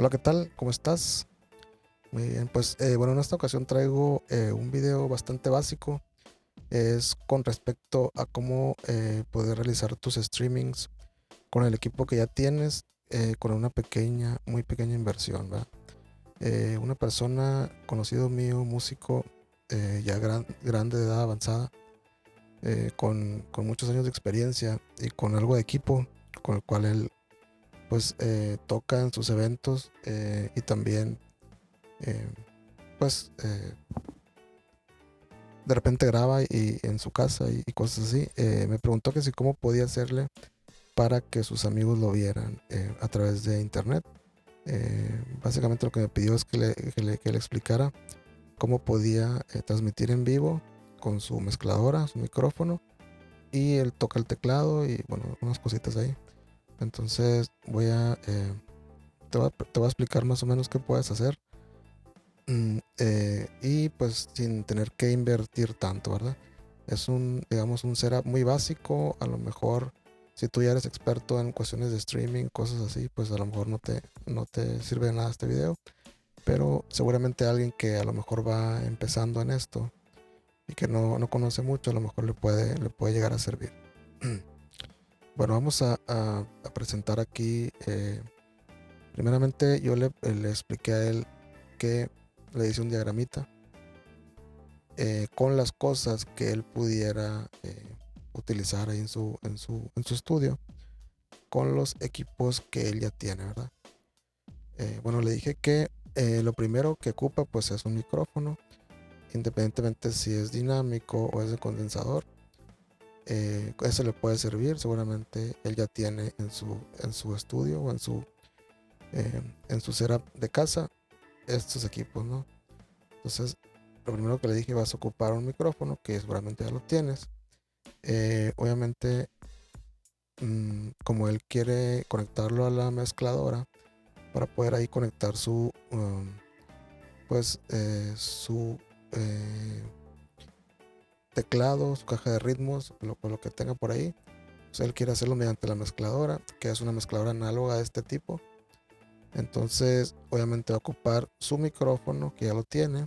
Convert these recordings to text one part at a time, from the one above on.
Hola, ¿qué tal? ¿Cómo estás? Muy bien, pues bueno, en esta ocasión traigo un video bastante básico. Es con respecto a cómo poder realizar tus streamings con el equipo que ya tienes, con una pequeña, muy pequeña inversión, ¿verdad? Una persona, conocido mío, músico, ya grande de edad avanzada, con muchos años de experiencia y con algo de equipo, con el cual él pues toca en sus eventos y también eh, pues de repente graba y en su casa y cosas así. Me preguntó que si cómo podía hacerle para que sus amigos lo vieran a través de internet. Básicamente lo que me pidió es que le explicara cómo podía transmitir en vivo con su mezcladora, su micrófono, y él toca el teclado y bueno, unas cositas ahí. Entonces te voy a explicar más o menos qué puedes hacer. Y pues sin tener que invertir tanto, ¿verdad? Es digamos, un setup muy básico. A lo mejor, si tú ya eres experto en cuestiones de streaming, cosas así, pues a lo mejor no te sirve de nada este video. Pero seguramente alguien que a lo mejor va empezando en esto y que no conoce mucho, a lo mejor le puede llegar a servir. Bueno, vamos a presentar aquí. Primeramente, yo le expliqué a él que le hice un diagramita con las cosas que él pudiera utilizar ahí en su estudio, con los equipos que él ya tiene, ¿verdad? Bueno, le dije que lo primero que ocupa pues es un micrófono, independientemente si es dinámico o es de condensador. Eso le puede servir, seguramente él ya tiene en su estudio o en su setup de casa estos equipos, ¿no? Entonces, lo primero que le dije, vas a ocupar un micrófono, que seguramente ya lo tienes. Obviamente, como él quiere conectarlo a la mezcladora para poder ahí conectar su eh, teclado, su caja de ritmos, lo que tenga por ahí. Pues él quiere hacerlo mediante la mezcladora, que es una mezcladora análoga de este tipo. Entonces, obviamente va a ocupar su micrófono, que ya lo tiene,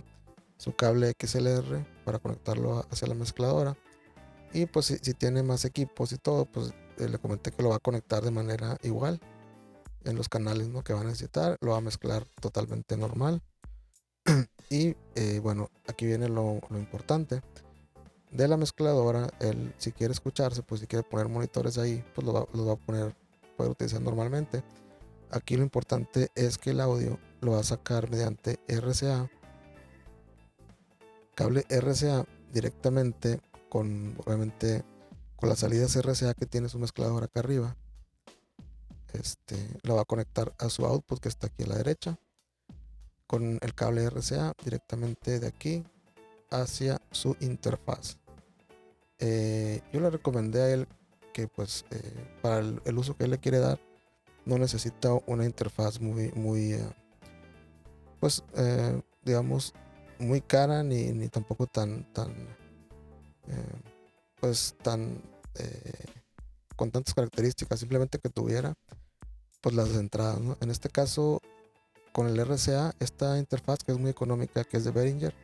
su cable XLR para conectarlo hacia la mezcladora. Y pues si tiene más equipos y todo, pues le comenté que lo va a conectar de manera igual en los canales, ¿no?, que va a necesitar. Lo va a mezclar totalmente normal. Y bueno, aquí viene lo importante de la mezcladora. Él, si quiere escucharse, pues si quiere poner monitores ahí, pues los va a poder utilizar normalmente. Aquí lo importante es que el audio lo va a sacar mediante RCA, cable RCA directamente obviamente, con las salidas RCA que tiene su mezclador acá arriba. Lo va a conectar a su output, que está aquí a la derecha, con el cable RCA directamente de aquí hacia su interfaz. Yo le recomendé a él que pues para el uso que él le quiere dar no necesita una interfaz digamos, muy cara, ni tampoco eh, pues tan eh, con tantas características. Simplemente que tuviera pues las entradas, ¿no? En este caso, con el RCA, esta interfaz que es muy económica, que es de Behringer,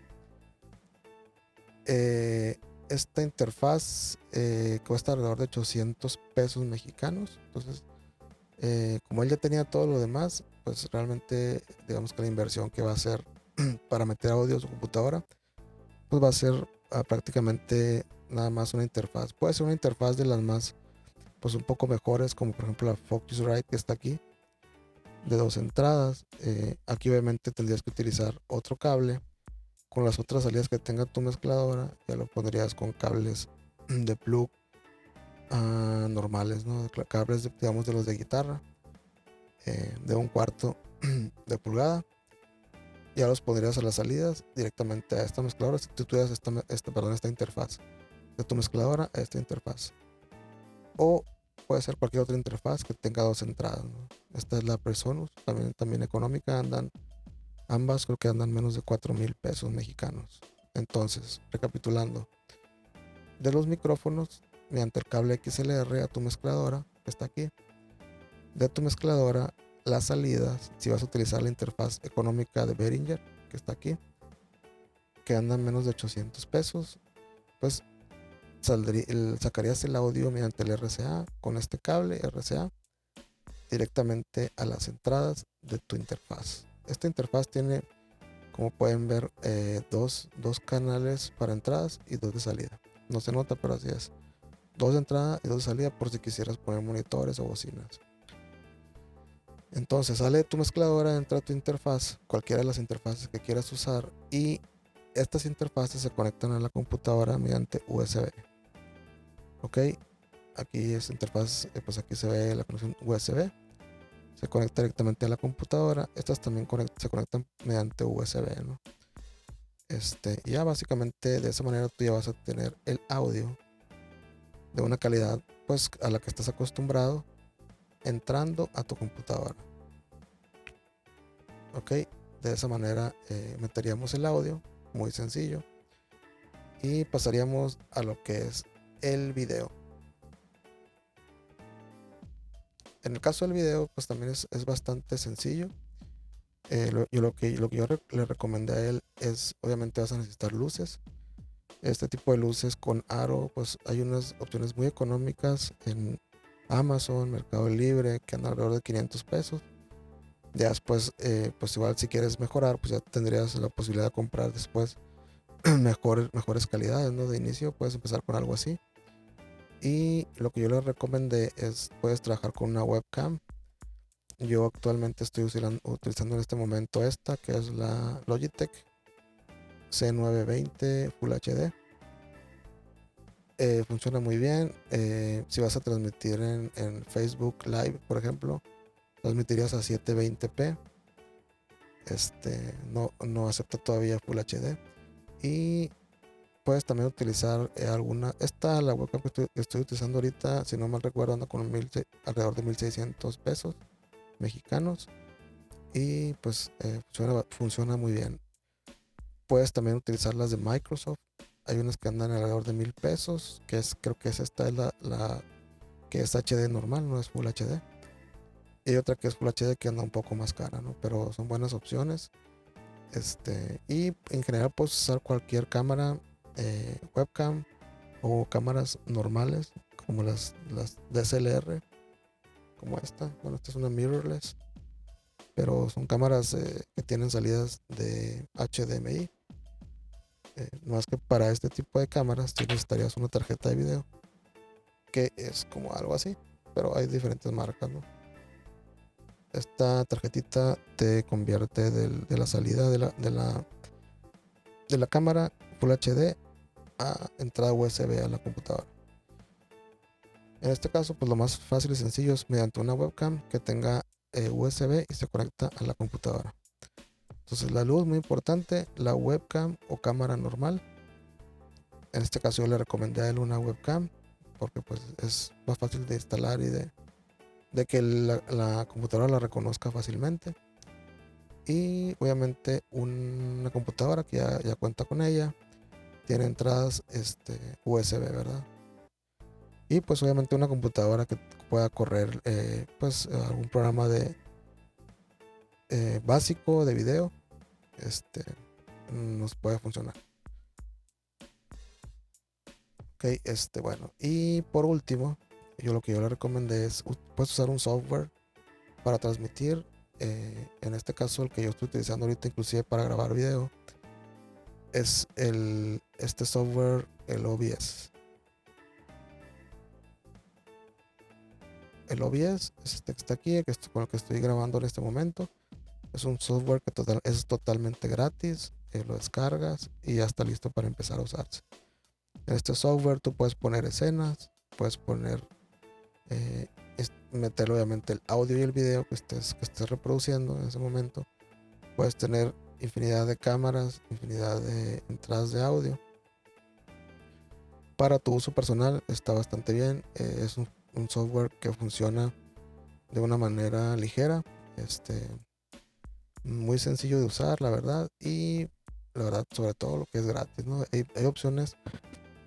eh, esta interfaz cuesta alrededor de 800 pesos mexicanos. Entonces, como él ya tenía todo lo demás, pues realmente digamos que la inversión que va a hacer para meter audio a su computadora, pues va a ser prácticamente nada más una interfaz. Puede ser una interfaz de las más, pues un poco mejores, como por ejemplo la Focusrite que está aquí, de dos entradas. Aquí obviamente tendrías que utilizar otro cable. Con las otras salidas que tenga tu mezcladora, ya lo pondrías con cables de plug normales, ¿no? Cables, digamos, de los de guitarra, de un cuarto de pulgada. Ya los pondrías a las salidas directamente a esta mezcladora. Si tú tuvieras esta interfaz de tu mezcladora a esta interfaz. O puede ser cualquier otra interfaz que tenga dos entradas, ¿no? Esta es la Presonus, también económica. Ambas creo que andan menos de 4,000 pesos mexicanos. Entonces, recapitulando, de los micrófonos, mediante el cable XLR a tu mezcladora, que está aquí, de tu mezcladora, las salidas, si vas a utilizar la interfaz económica de Behringer, que está aquí, que anda en menos de 800 pesos, pues sacarías el audio mediante el RCA con este cable RCA directamente a las entradas de tu interfaz. Esta interfaz tiene, como pueden ver, dos canales para entradas y dos de salida. No se nota, pero así es. Dos de entrada y dos de salida por si quisieras poner monitores o bocinas. Entonces sale tu mezcladora, entra a tu interfaz, cualquiera de las interfaces que quieras usar, y estas interfaces se conectan a la computadora mediante USB. Ok, aquí es interfaz, pues aquí se ve la conexión USB. Se conecta directamente a la computadora. Estas también se conectan mediante USB, ¿no? Ya básicamente de esa manera tú ya vas a tener el audio de una calidad pues a la que estás acostumbrado entrando a tu computadora. Ok, de esa manera meteríamos el audio, muy sencillo, y pasaríamos a lo que es el video. En el caso del video pues también es bastante sencillo. Lo que yo le recomendé a él es, obviamente vas a necesitar luces. Este tipo de luces con aro, pues hay unas opciones muy económicas en Amazon, Mercado Libre, que andan alrededor de 500 pesos. Ya después, pues igual si quieres mejorar, pues ya tendrías la posibilidad de comprar después mejores calidades, ¿no? De inicio puedes empezar con algo así. Y lo que yo le recomendé es, puedes trabajar con una webcam. Yo actualmente estoy utilizando en este momento esta, que es la Logitech C920 Full HD. Funciona muy bien. Si vas a transmitir en Facebook Live, por ejemplo, transmitirías a 720p. No acepta todavía Full HD. Y puedes también utilizar la webcam que estoy utilizando ahorita, si no mal recuerdo, anda con alrededor de 1600 pesos mexicanos. Y pues funciona muy bien. Puedes también utilizar las de Microsoft. Hay unas que andan alrededor de 1000 pesos, creo que esta es la que es HD normal, no es Full HD. Y hay otra que es Full HD que anda un poco más cara, ¿no? Pero son buenas opciones. Y en general puedes usar cualquier cámara, webcam o cámaras normales, como las DSLR, como esta. Bueno, esta es una mirrorless, pero son cámaras que tienen salidas de HDMI. No más que para este tipo de cámaras tú necesitarías una tarjeta de video, que es como algo así, pero hay diferentes marcas, ¿no? Esta tarjetita te convierte de la salida de la cámara Full HD a entrada USB a la computadora. En este caso, pues lo más fácil y sencillo es mediante una webcam que tenga USB y se conecta a la computadora. Entonces la luz, muy importante, la webcam o cámara normal. En este caso yo le recomendé a él una webcam porque pues es más fácil de instalar y de que la computadora la reconozca fácilmente. Y obviamente una computadora que ya cuenta con ella, tiene entradas USB, ¿verdad? Y pues obviamente una computadora que pueda correr pues algún programa de básico de video, nos puede funcionar. Ok, bueno, y por último, lo que yo le recomendé es, puedes usar un software para transmitir. En este caso, el que yo estoy utilizando ahorita, inclusive para grabar video, es este software, el OBS. El OBS es este que está aquí, con el que estoy grabando en este momento. Es un software que es totalmente gratis. Lo descargas y ya está listo para empezar a usarse. En este software tú puedes poner escenas, puedes poner, meter obviamente el audio y el video que estés reproduciendo en ese momento. Puedes tener infinidad de cámaras, infinidad de entradas de audio. Para tu uso personal está bastante bien. Es un software que funciona de una manera ligera, muy sencillo de usar, la verdad, y la verdad, sobre todo lo que es gratis, ¿no? Hay opciones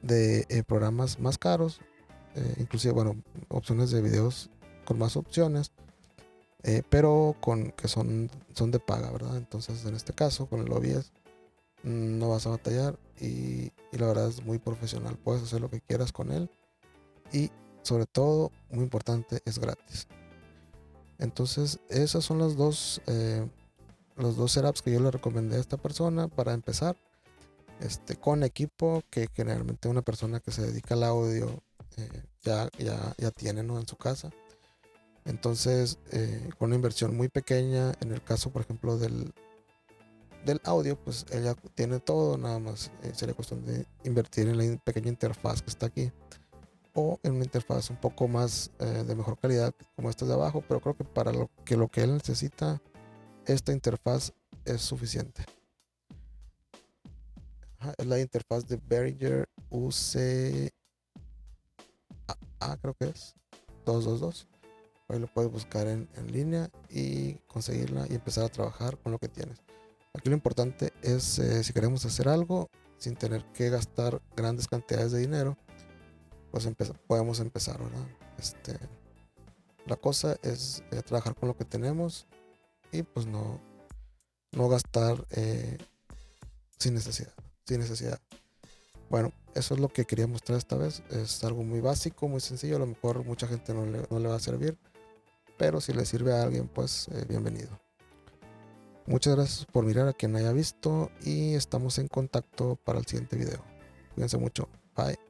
de programas más caros, inclusive, bueno, opciones de videos con más opciones, pero con que son de paga, ¿verdad? Entonces en este caso con el OBS no vas a batallar y la verdad es muy profesional, puedes hacer lo que quieras con él y sobre todo, muy importante, es gratis. Entonces esas son los dos setups que yo le recomendé a esta persona para empezar, con equipo que generalmente una persona que se dedica al audio ya tiene, ¿no?, en su casa. Entonces, con una inversión muy pequeña, en el caso, por ejemplo, del audio, pues ella tiene todo, nada más sería cuestión de invertir en la pequeña interfaz que está aquí o en una interfaz un poco más de mejor calidad como esta de abajo, pero creo que para lo que él necesita, esta interfaz es suficiente. Ajá, es la interfaz de Behringer UC creo que es 222. Ahí lo puedes buscar en línea y conseguirla y empezar a trabajar con lo que tienes. Aquí lo importante es, si queremos hacer algo sin tener que gastar grandes cantidades de dinero, pues podemos empezar, ¿verdad? La cosa es trabajar con lo que tenemos y pues no gastar sin necesidad, sin necesidad. Bueno, eso es lo que quería mostrar esta vez. Es algo muy básico, muy sencillo. A lo mejor mucha gente no le va a servir, pero si le sirve a alguien, pues bienvenido. Muchas gracias por mirar a quien haya visto y estamos en contacto para el siguiente video. Cuídense mucho. Bye.